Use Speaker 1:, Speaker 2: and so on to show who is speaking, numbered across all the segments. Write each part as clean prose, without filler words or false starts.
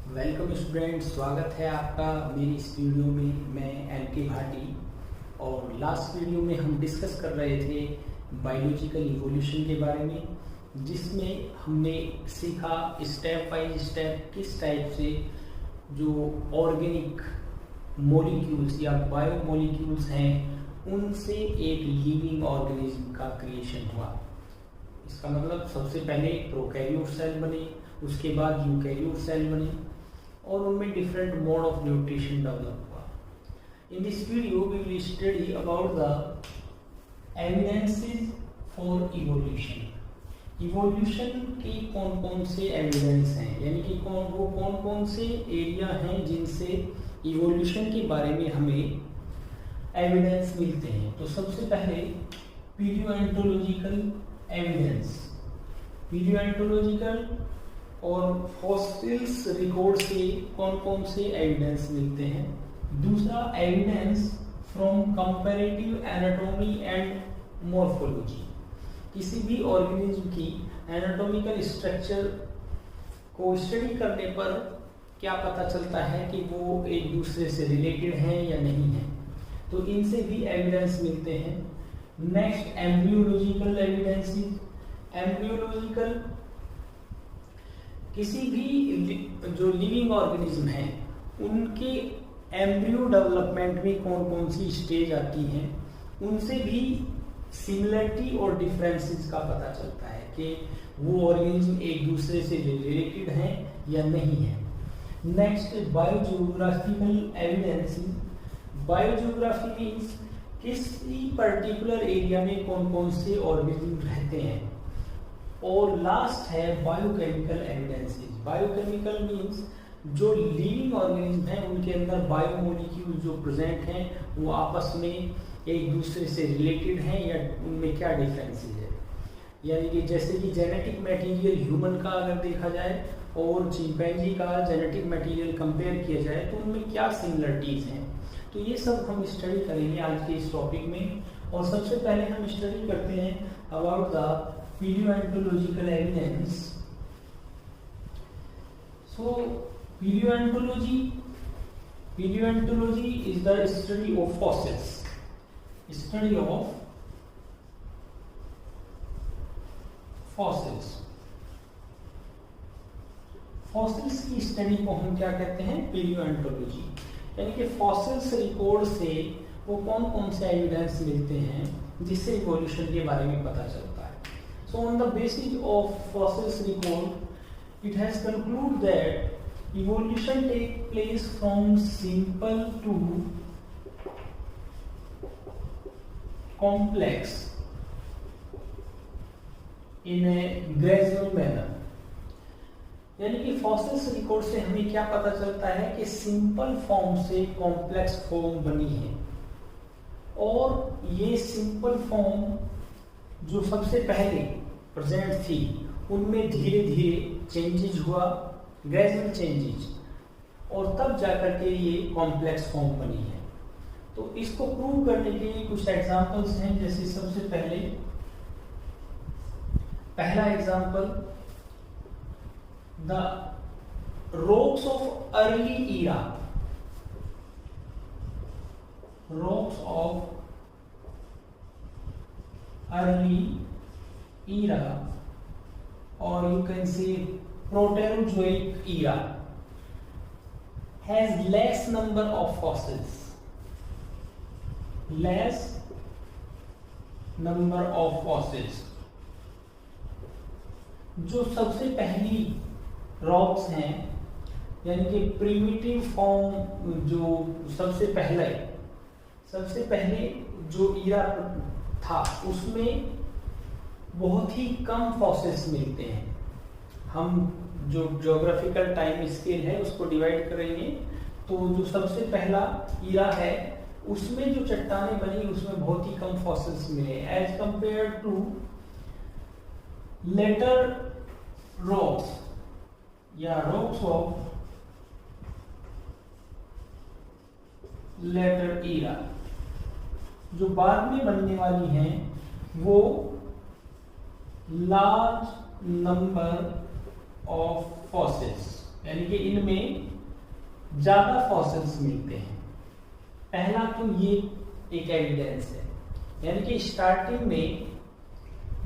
Speaker 1: Welcome student, स्वागत है आपका मेरी इस वीडियो में। मैं एल.के. भाटी। और लास्ट वीडियो में हम डिस्कस कर रहे थे बायोलॉजिकल इवोल्यूशन के बारे में, जिसमें हमने सीखा स्टेप बाय स्टेप किस टाइप से जो ऑर्गेनिक मॉलिक्यूल्स या बायोमॉलिक्यूल्स हैं उनसे एक लिविंग ऑर्गेनिज्म का क्रिएशन हुआ। इसका मतलब सबसे पहले प्रोकैरियोट सेल बने, उसके बाद यूकैरियोट सेल बने और उनमें different mode of nutrition develop हुआ। In this video we will study about the evidences for evolution. Evolution के कौन कौन से एविडेंस हैं, यानी कि कौन कौन से एरिया हैं जिनसे इवोल्यूशन के बारे में हमें एविडेंस मिलते हैं। तो सबसे पहले पीलियोएंटोलॉजिकल एविडेंस, पीलियोएंटोलॉजिकल और फॉसिल्स रिकॉर्ड से कौन कौन से एविडेंस मिलते हैं। दूसरा, evidence from comparative anatomy and morphology. किसी भी ऑर्गेनिज्म की एनाटॉमिकल स्ट्रक्चर को स्टडी करने पर क्या पता चलता है कि वो एक दूसरे से रिलेटेड हैं या नहीं है, तो इनसे भी एविडेंस मिलते हैं। Next, embryological evidences. एम्ब्रियोलॉजिकल किसी भी जो लिविंग ऑर्गेनिज्म है उनके एम्ब्रियो डेवलपमेंट में कौन कौन सी स्टेज आती हैं, उनसे भी सिमिलरिटी और डिफरेंसेस का पता चलता है कि वो ऑर्गेनिज्म एक दूसरे से रिलेटेड हैं या नहीं है। Next, biogeographical evidences. Biogeography means किसी पर्टिकुलर एरिया में कौन कौन से ऑर्गेनिज्म रहते हैं। और लास्ट है बायोकेमिकल एविडेंसेस। बायोकेमिकल मीन्स जो लिविंग ऑर्गेनिज्म हैं उनके अंदर बायोमोलिक्यूल जो प्रेजेंट हैं वो आपस में एक दूसरे से रिलेटेड हैं या उनमें क्या डिफरेंसेस है। यानी कि जैसे कि जेनेटिक मटेरियल ह्यूमन का अगर देखा जाए और चिंपैंजी का जेनेटिक मटेरियल कंपेयर किया जाए तो उनमें क्या सिमिलरिटीज हैं, तो ये सब हम स्टडी करेंगे आज के इस टॉपिक में। और सबसे पहले हम स्टडी करते हैं about the paleontological evidence. So paleontology is the study of fossils. Study of fossils. Fossils की स्टडी को हम क्या कहते हैं, पेलियोएंटोलॉजी। यानी कि फॉसिल्स रिकॉर्ड से वो कौन कौन से एविडेंस मिलते हैं जिससे इवोल्यूशन के बारे में पता चलता है। So on the basis of fossils record, it has concluded that evolution take place from simple to complex in a gradual manner. यानी कि फॉसिल्स रिकॉर्ड से हमें क्या पता चलता है कि सिंपल फॉर्म से कॉम्प्लेक्स फॉर्म बनी है, और ये सिंपल फॉर्म जो सबसे पहले प्रेजेंट थी उनमें धीरे धीरे चेंजेस हुआ, ग्रेजुअल चेंजेस, और तब जाकर के ये कॉम्प्लेक्स फॉर्म बनी है। तो इसको प्रूव करने के लिए कुछ एग्जांपल्स हैं। जैसे सबसे पहला example, the rocks of early era. Rocks of early era, or you can say Proterozoic era, has less number of fossils. Less number of fossils. जो सबसे पहली रॉक्स हैं, यानी कि प्रिमिटिव फॉर्म, जो सबसे पहले जो ईरा था उसमें बहुत ही कम फॉसिल्स मिलते हैं। हम जो ज्योग्राफिकल टाइम स्केल है उसको डिवाइड करेंगे तो जो सबसे पहला ईरा है उसमें जो चट्टानें बनी उसमें बहुत ही कम फॉसिल्स मिले as compare to later rocks या रॉक्स ऑफ लेटर ईरा। जो बाद में बनने वाली हैं वो लार्ज नंबर of fossils. यानी कि इनमें ज्यादा फॉसिल्स मिलते हैं। पहला तो ये एक एविडेंस है, यानी कि स्टार्टिंग में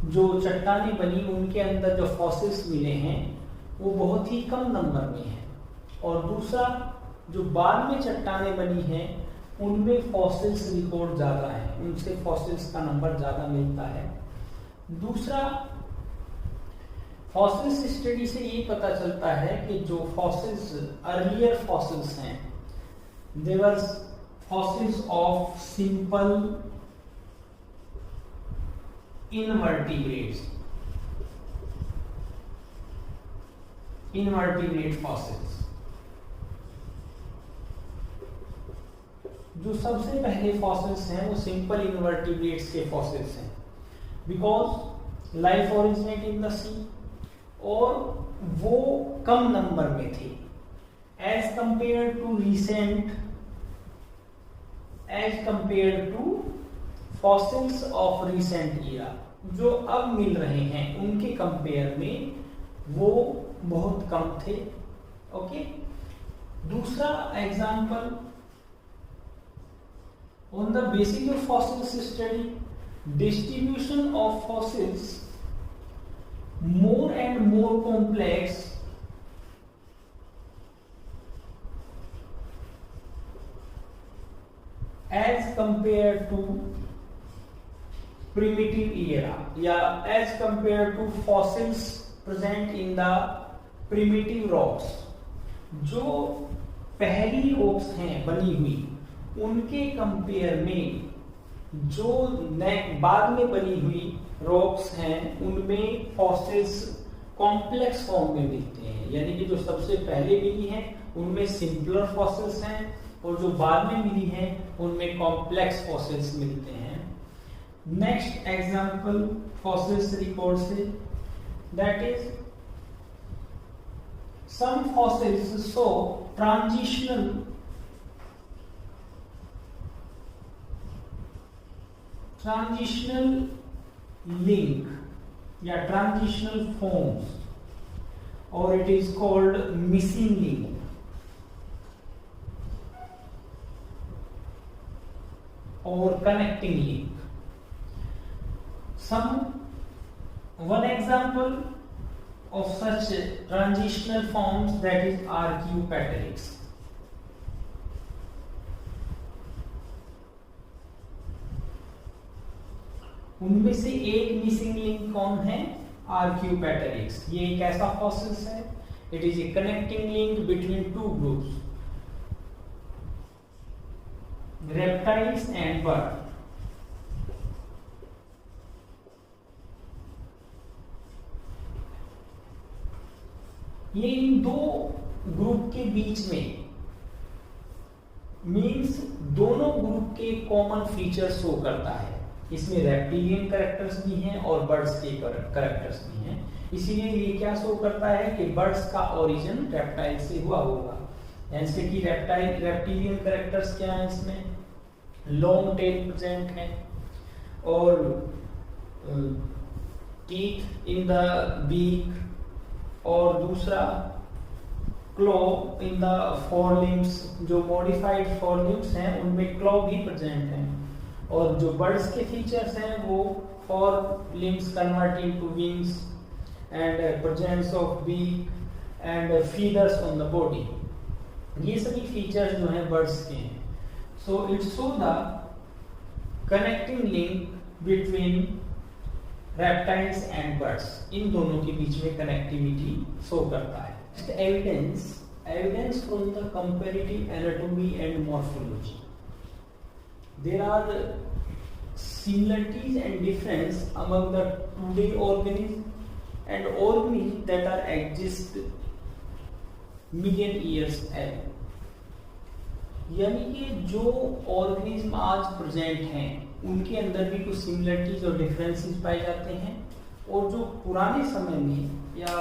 Speaker 1: जो चट्टानें बनी उनके अंदर जो फॉसिल्स मिले हैं वो बहुत ही कम नंबर में है, और दूसरा जो बाद में चट्टानें बनी हैं उनमें फॉसिल्स रिकॉर्ड ज्यादा है, उनसे फॉसिल्स का नंबर ज्यादा मिलता है। दूसरा, फॉसिल्स स्टडी से ये पता चलता है कि जो फॉसिल्स अर्लियर फॉसिल्स हैं they were fossils of simple invertebrate fossils. जो सबसे पहले फॉसिल्स हैं वो सिंपल इनवर्टिब्रेट्स के फॉसिल्स हैं, because life originate in the sea, और वो कम नंबर में थे as compare to fossils of recent era. जो अब मिल रहे हैं उनके कंपेयर में वो बहुत कम थे। ओके, दूसरा example, on the basis of fossils study, distribution of fossils more and more complex as compared to primitive era, या as compared to fossils present in the primitive rocks। जो पहली रॉक्स हैं बनी हुई उनके कंपेयर में जो बाद में बनी हुई रॉक्स हैं उनमें फॉसिल्स कॉम्प्लेक्स फॉर्म में मिलते हैं, यानी कि जो सबसे पहले मिली हैं उनमें सिंपलर फॉसिल्स हैं और जो बाद में मिली हैं उनमें कॉम्प्लेक्स फॉसिल्स मिलते हैं। नेक्स्ट एग्जांपल फॉसिल्स रिकॉर्ड से, that is some fossils show transitional link या ट्रांजिशनल फॉर्म्स, और it is called missing link. और connecting link. One example of such transitional forms, that is archaeopteryx। उनमें से एक missing link कौन है? आर्कियोपेटेरिक्स। ये एक ऐसा फॉसिल्स है, it is a connecting link between two groups, reptiles and bird. ये इन दो ग्रुप के बीच में मींस दोनों ग्रुप के कॉमन फीचर शो करता है। इसमें रेप्टिलियन कैरेक्टर्स भी हैं और बर्ड्स के कैरेक्टर्स भी हैं, इसीलिए ये क्या शो करता है कि बर्ड्स का ओरिजिन रेप्टाइल से हुआ होगा। जैसे कि रेप्टिलियन कैरेक्टर्स क्या हैं, इसमें लॉन्ग टेल प्रेजेंट है और टीथ इन द बीक, और दूसरा क्लॉ इन द फोरलिम्स। जो मॉडिफाइड फोरलिम्स हैं उनमें क्लॉ भी प्रेजेंट हैं, और जो बर्ड्स के फीचर्स हैं वो forelimbs converting to wings and presence of beak and feathers on the body. ये सभी फीचर्स जो हैं बर्ड्स के हैं। So it show the connecting link between reptiles and birds. इन दोनों के बीच में कनेक्टिविटी शो करता है। Evidence from the comparative anatomy and morphology. There are similarities and difference among the today organisms and organisms that are exist million years ago। यानी कि जो ऑर्गेनिज्म आज प्रेजेंट हैं उनके अंदर भी कुछ सिमिलरिटीज और डिफरेंसेस पाए जाते हैं, और जो पुराने समय में या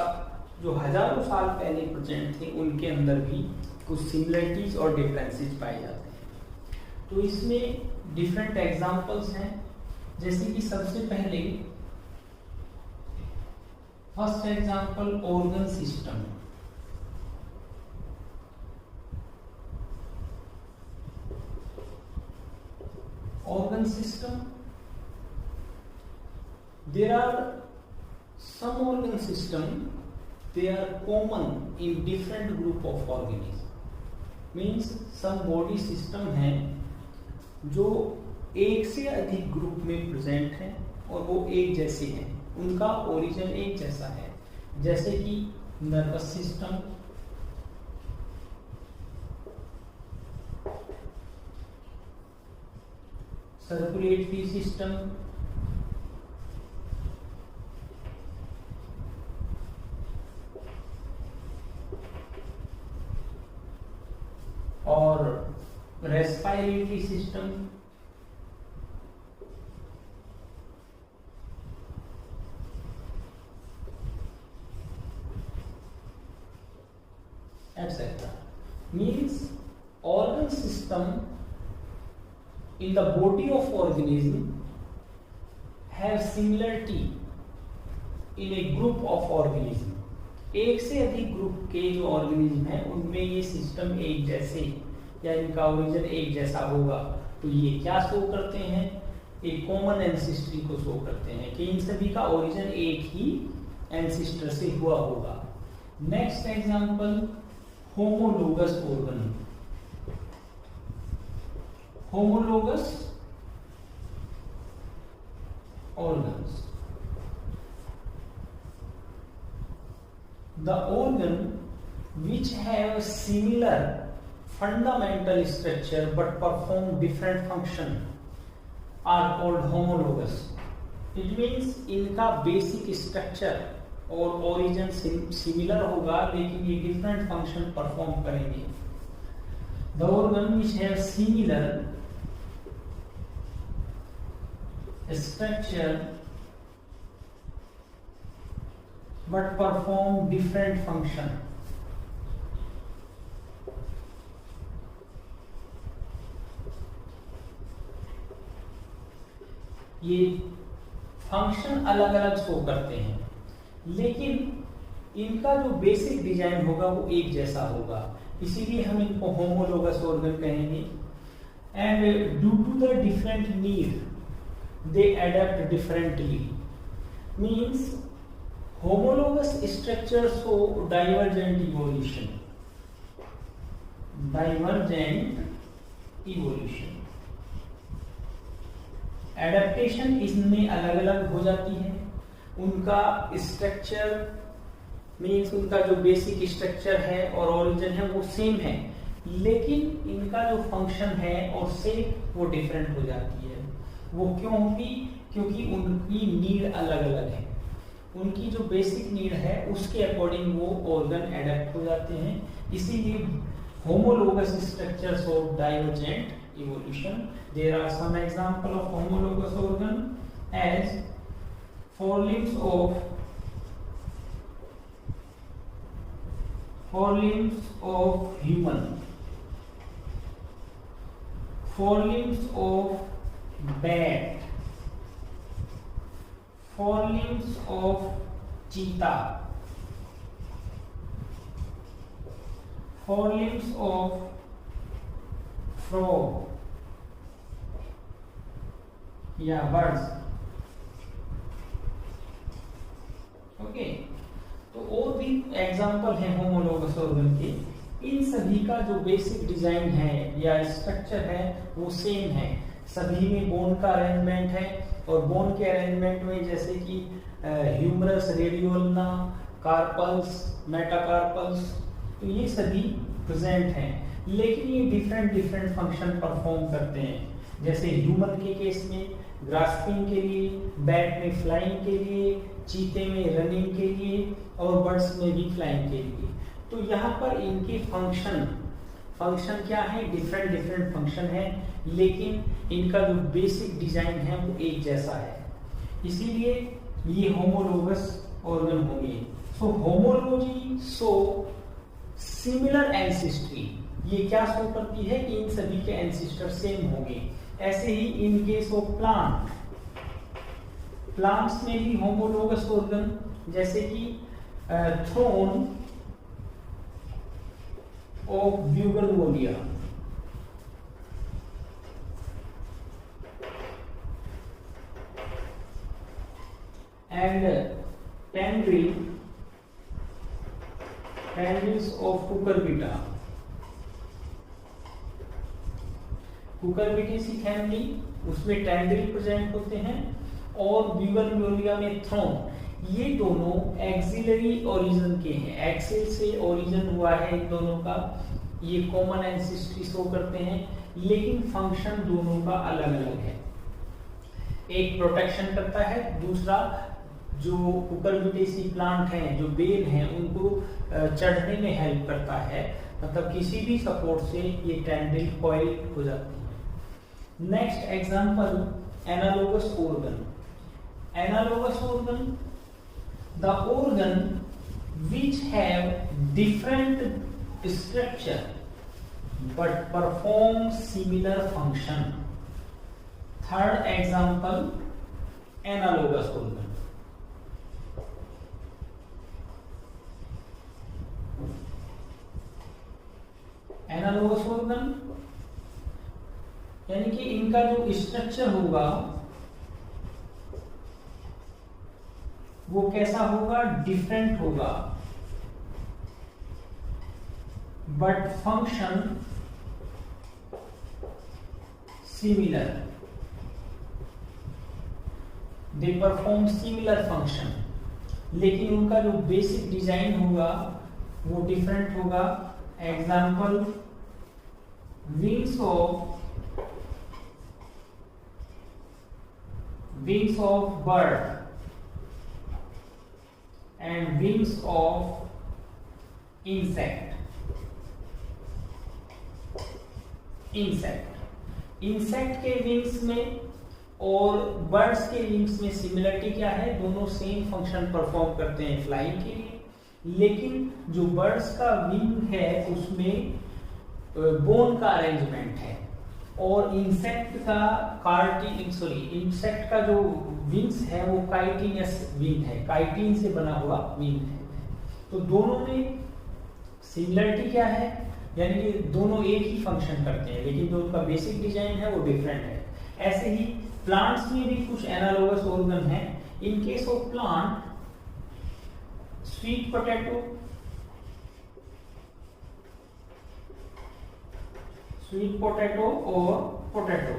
Speaker 1: जो हजारों साल पहले प्रेजेंट थे उनके अंदर भी कुछ सिमिलरिटीज और डिफरेंसेस पाए जाते हैं। तो इसमें डिफरेंट एग्जांपल्स हैं, जैसे कि सबसे पहले first example organ system. organ system. There are some organ system, they are common in different group of organisms. Means some body system है जो एक से अधिक ग्रुप में प्रेजेंट है और वो एक जैसे हैं, उनका ओरिजिन एक जैसा है, जैसे कि नर्वस सिस्टम, सर्कुलेटरी सिस्टम, और respiratory system, etc. Means organ system in the body of organism have similarity in a group of organism. एक से अधिक ग्रुप के जो ऑर्गेनिज्म है उनमें ये सिस्टम एक जैसे या इनका ओरिजिन एक जैसा होगा, तो ये क्या शो करते हैं, एक कॉमन एंसिस्ट्री को शो करते हैं कि इन सभी का ओरिजिन एक ही एंसिस्टर से हुआ होगा। Next example, homologous organ. Homologous organs, the organ which have similar fundamental structure but perform different function are called homologous. It means इनका basic structure और origin similar होगा लेकिन ये different function perform करेंगे। The organ which have similar structure but perform different function ये function अलग अलग show करते हैं लेकिन इनका जो बेसिक डिजाइन होगा वो एक जैसा होगा, इसीलिए हम इनको होमोलोगस ऑर्गन कहेंगे। And due to the different need they adapt differently. Means homologous structures show divergent evolution. Divergent evolution. Adaptation इसमें अलग अलग हो जाती है, उनका स्ट्रक्चर मीन्स उनका जो बेसिक स्ट्रक्चर है और ओरिजिन है वो सेम है, लेकिन इनका जो फंक्शन है और शेप वो डिफरेंट हो जाती है। वो क्यों होगी? क्योंकि उनकी नीड अलग अलग है, उनकी जो बेसिक नीड है उसके अकॉर्डिंग वो ऑर्गन एडेप्ट हो जाते हैं, इसीलिए homologous structures of divergent evolution. There are some example of homologous organ as forelimbs of human, forelimbs of bat, forelimbs of cheetah, forelimbs of frog या birds। ओके, तो और भी एग्जांपल हैं होमोलोगस ऑर्गन के। इन सभी का जो बेसिक डिजाइन है या स्ट्रक्चर है वो सेम है, सभी में बोन का अरेंजमेंट है और बोन के अरेंजमेंट में जैसे कि ह्यूमरस, रेडियोल्ना, कार्पल्स, मेटाकार्पल्स, तो ये सभी प्रेजेंट हैं, लेकिन ये डिफरेंट फंक्शन परफॉर्म करते हैं। जैसे ह्यूमन के केस में ग्रास्पिंग के लिए, बैट में फ्लाइंग के लिए, चीते में रनिंग के लिए और बर्ड्स में भी फ्लाइंग के लिए। तो यहाँ पर इनके फंक्शन क्या है, डिफरेंट फंक्शन है, लेकिन इनका जो बेसिक डिजाइन है वो एक जैसा है, इसीलिए ये होमोलोगस ऑर्गन होंगे। सो होमोलॉजी शो सिमिलर एंसिस्ट्री, ये क्या शो करती है कि इन सभी के एंसिस्टर सेम होंगे। ऐसे ही इन केस ऑफ प्लांट्स में भी होमोलोगस ऑर्गन, जैसे कि thorn of bougainvillea, and tendrils of cucurbita. Cucurbitaceae family, उसमें टेंड्रिल प्रेजेंट होते हैं, और ब्यूगलबियोलिया में थ्रोन। ये दोनों एक्सिलरी ओरिजिन के हैं, एक्सेल से ओरिजिन हुआ है इन दोनों का, ये कॉमन एंसेस्ट्री शो करते हैं, लेकिन फंक्शन दोनों का अलग अलग है। एक प्रोटेक्शन करता है, दूसरा जो कुकरबिटेसी प्लांट हैं, जो बेल हैं, उनको चढ़ने में हेल्प करता है, मतलब किसी भी सपोर्ट से ये टेंड्रिल कॉइल हो जाती है। Next example, analogous organ. Analogous organ, the organ which have different structure but perform similar function. Third example, analogous organ. Analogous organ यानी कि इनका जो स्ट्रक्चर होगा वो कैसा होगा, डिफरेंट होगा, but function similar, they perform similar function, लेकिन उनका जो बेसिक डिजाइन होगा वो डिफरेंट होगा। Example, wings of bird and wings of insect के विंग्स में और बर्ड्स के विंग्स में सिमिलरिटी क्या है, दोनों सेम फंक्शन परफॉर्म करते हैं फ्लाइंग के लिए, लेकिन जो बर्ड्स का विंग है उसमें बोन का अरेंजमेंट है, और इंसेक्ट का जो विंग्स है वो काइटिनस विंग है, काइटिन से बना हुआ विंग है। तो दोनों में सिमिलरिटी क्या है, यानी कि दोनों एक ही फंक्शन करते हैं, लेकिन जो उनका बेसिक डिजाइन है वो डिफरेंट है। ऐसे ही प्लांट्स में भी कुछ एनालोगस ऑर्गन है। इन case of plant, sweet potato और पोटैटो,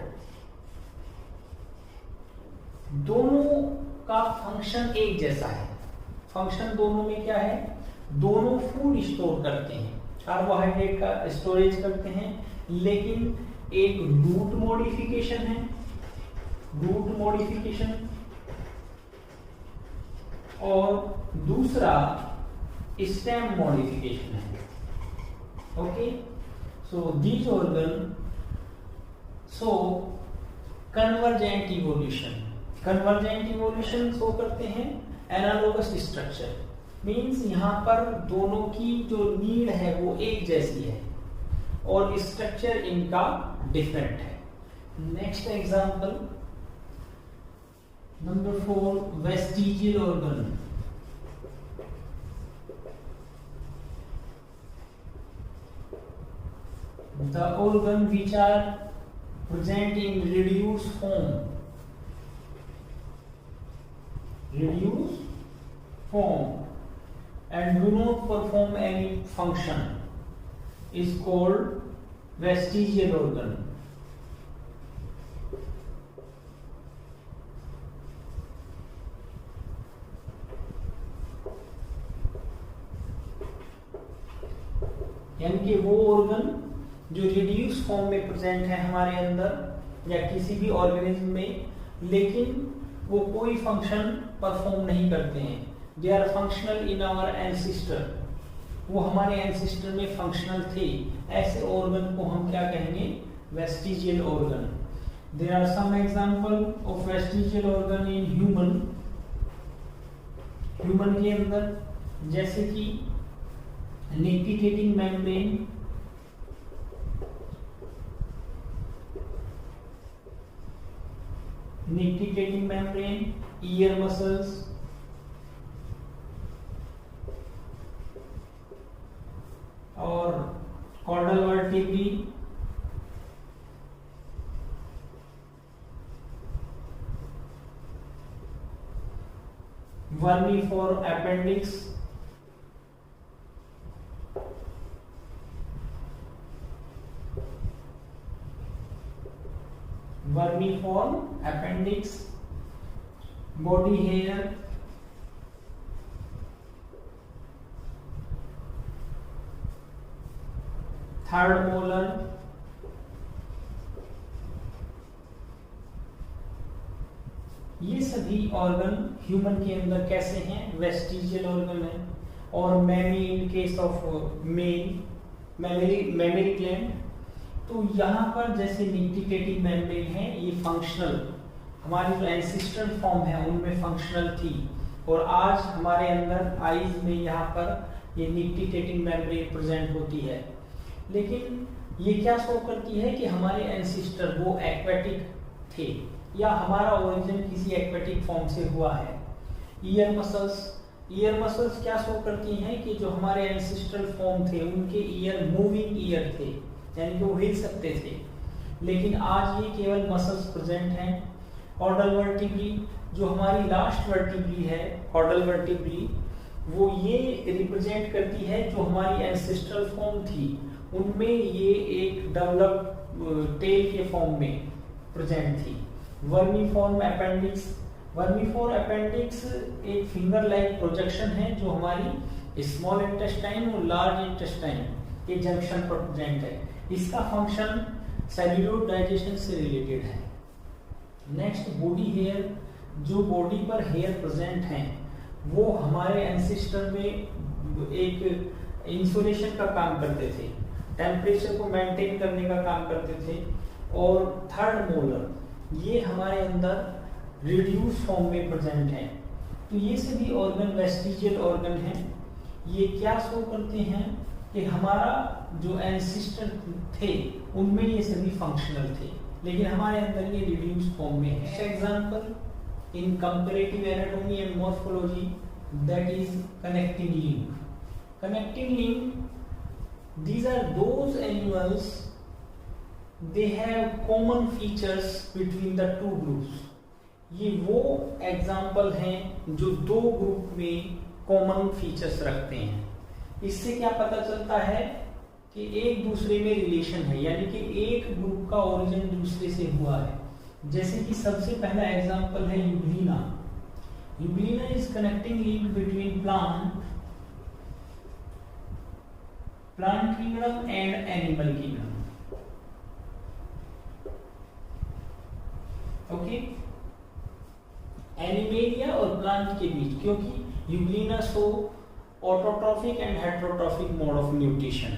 Speaker 1: दोनों का फंक्शन एक जैसा है। फंक्शन दोनों में क्या है, दोनों फूड स्टोर करते हैं, कार्बोहाइड्रेट का स्टोरेज करते हैं, लेकिन एक रूट मॉडिफिकेशन है, और दूसरा स्टेम मॉडिफिकेशन है। Okay, so these organ so convergent evolution show करते हैं। एनालोगस स्ट्रक्चर मींस यहाँ पर दोनों की जो नीड है वो एक जैसी है और स्ट्रक्चर इनका डिफरेंट है। Next example, number 4, vestigial organ. The organ which are present in reduced form and do not perform any function is called vestigial organ. यानी कि वो ऑर्गन जो रिड्यूस फॉर्म में प्रेजेंट है हमारे अंदर या किसी भी ऑर्गेनिज्म में, लेकिन वो कोई फंक्शन परफॉर्म नहीं करते हैं। They are functional in our ancestor, वो हमारे एंसेस्टर में फंक्शनल थे। ऐसे ऑर्गन को हम क्या कहेंगे, vestigial organ. There are some example of vestigial organ in human के अंदर, जैसे कि निक्टिटेटिंग मेम्ब्रेन, ईयर मसल्स, और caudal vertebrae, vermiform appendix, vermiform appendix, body hair, third molar, ये सभी ऑर्गन ह्यूमन के अंदर कैसे हैं? वेस्टिजियल ऑर्गन है। और mammary in case of male, mammary gland. तो यहाँ पर जैसे निक्टिकेटिंग मेम्ब्रेन है, ये फंक्शनल, हमारी जो एंसिस्ट्रल फॉर्म है उनमें फंक्शनल थी, और आज हमारे अंदर आईज में यहाँ पर ये निक्टिकेटिंग मेम्ब्रेन प्रेजेंट होती है। लेकिन ये क्या शो करती है कि हमारे एंसिस्टर वो एक्वेटिक थे, या हमारा ओरिजिन किसी एक्वेटिक फॉर्म से हुआ है। ईयर मसल्स क्या शो करती हैं कि जो हमारे एंसिस्ट्रल फॉर्म थे उनके ईयर मूविंग ईयर थे, यानी कि वो हिल सकते थे, लेकिन आज ये केवल मसल्स प्रेजेंट हैं। कॉर्डल वर्टिब्री, जो हमारी लास्ट वर्टिब्री है, कॉर्डल वर्टिब्री, वो ये रिप्रेजेंट करती है जो हमारी एंसिस्ट्रल फॉर्म थी, उनमें ये एक डेवलप टेल के फॉर्म में प्रेजेंट थी। वर्मीफॉर्म अपेंडिक्स, वर्मीफॉर्म अपेंडिक्स एक फिंगर लाइक प्रोजेक्शन है जो हमारी स्मॉल इंटेस्टाइन और लार्ज इंटेस्टाइन के जंक्शन पर प्रेजेंट है। इसका फंक्शन सेल्यूलोज डाइजेशन से रिलेटेड है। नेक्स्ट बॉडी हेयर, जो बॉडी पर हेयर प्रेजेंट हैं वो हमारे एंसिस्टर में एक इंसुलेशन का काम करते थे, टेम्परेचर को मेंटेन करने का काम करते थे। और थर्ड मोलर, ये हमारे अंदर रिड्यूस फॉर्म में प्रेजेंट हैं। तो ये सभी ऑर्गन वेस्टिजियल ऑर्गन हैं। ये क्या शो करते हैं कि हमारा जो एंसिस्टर थे उनमें ये सभी फंक्शनल थे, लेकिन हमारे अंदर ये रिड्यूस फॉर्म में है। Example in comparative anatomy and morphology, that is connecting link. Connecting link, these are those animals, they have common features between the two groups। ये वो एग्जाम्पल हैं जो दो ग्रुप में कॉमन फीचर्स रखते हैं। इससे क्या पता चलता है कि एक दूसरे में रिलेशन है, यानी कि एक ग्रुप का ओरिजिन दूसरे से हुआ है। जैसे कि सबसे पहला एग्जाम्पल है euglena. Euglena is connecting link between plant kingdom and animal kingdom. Okay, animalia और प्लांट के बीच, क्योंकि euglena show autotrophic and heterotrophic mode of nutrition.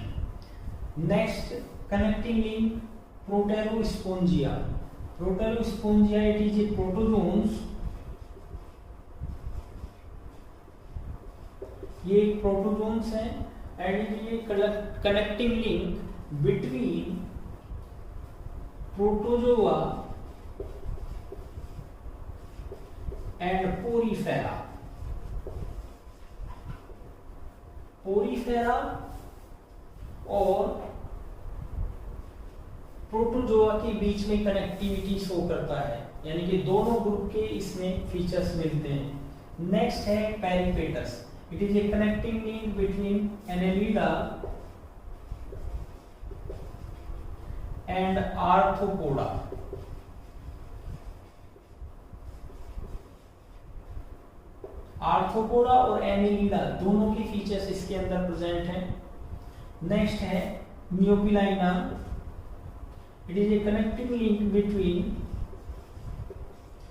Speaker 1: Next connecting link proterospongia. Proterospongia, it is a protozoans, ये protozoans हैं and ये connecting link between protozoa and porifera. Porifera और protozoa के बीच में कनेक्टिविटी शो करता है, यानी कि दोनों ग्रुप के इसमें फीचर्स मिलते हैं। नेक्स्ट है peripatus. It is a connecting link between annelida and arthropoda. Arthropoda और एनेलिडा दोनों के फीचर्स इसके अंदर प्रेजेंट हैं। नेक्स्ट है neopilina. It is a connecting link between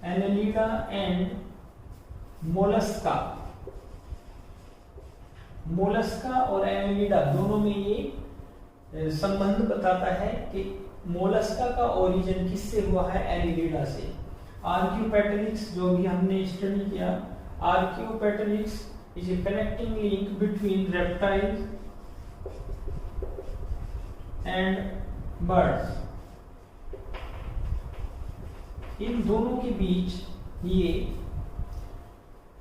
Speaker 1: annelida and mollusca. Mollusca और एनेलिडा दोनों में ये संबंध बताता है कि मोलस्का का ओरिजिन किससे हुआ है? एनेलिडा से। आर्कियोपेटेरिक्स, जो भी हमने स्टडी किया, archaeopteryx is a connecting link between reptiles and birds. इन दोनों के बीच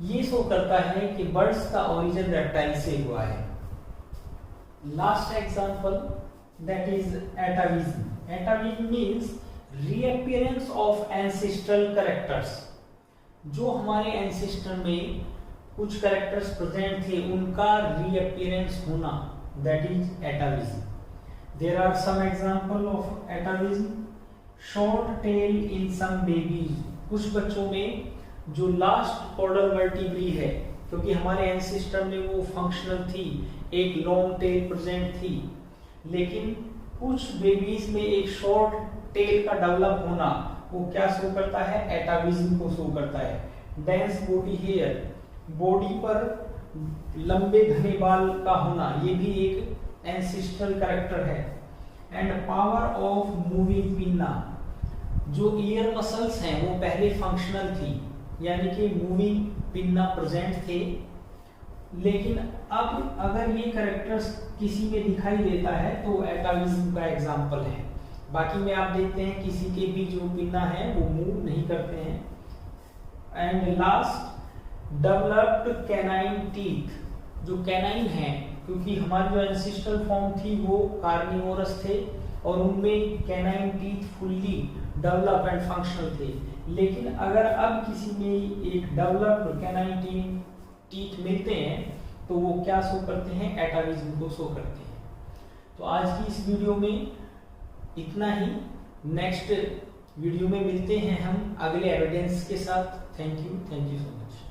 Speaker 1: ये शो करता है कि बर्ड्स का ओरिजिन रेप्टाइल से हुआ है। Last example, that is atavism. Atavism means reappearance of ancestral characters. जो हमारे एंसेस्टर में कुछ कैरेक्टर्स प्रेजेंट थे उनका रीअपियरेंस होना, that is atavism. There are some example of atavism. Short tail in some babies, कुछ बच्चों में जो लास्ट कॉर्डल वर्टिब्री है, क्योंकि हमारे एंसेस्टर में वो फंक्शनल थी, एक लॉन्ग टेल प्रेजेंट थी, लेकिन कुछ बेबीज में एक शॉर्ट टेल का डेवलप होना वो क्या शो करता है, एटाविज्म को शो करता है। डेंस बॉडी हेयर, बॉडी पर लंबे घने बाल का होना, ये भी एक एंसेस्ट्रल कैरेक्टर है। And power of moving pinna, जो ईयर मसल्स हैं वो पहले फंक्शनल थी, यानी कि मूविंग पिन्ना प्रेजेंट थे, लेकिन अब अगर ये कैरेक्टर्स किसी में दिखाई देता है तो एटाविज्म का एग्जाम्पल है। बाकी में आप देखते हैं किसी के भी जो पिन्ना है वो मूव नहीं करते हैं। And last, developed canine teeth, जो कैनाइन है, क्योंकि हमारी जो एंसेस्ट्रल फॉर्म थी वो कार्निवोरस थे और उनमें canine teeth fully develop and functional थे, लेकिन अगर अब किसी में एक डेवलप्ड कैनाइन टीथ मिलते हैं तो वो क्या शो करते हैं, एटाविज्म को शो करते हैं। तो आज की इस वीडियो में इतना ही। नेक्स्ट वीडियो में मिलते हैं हम अगले एविडेंस के साथ। Thank you so much.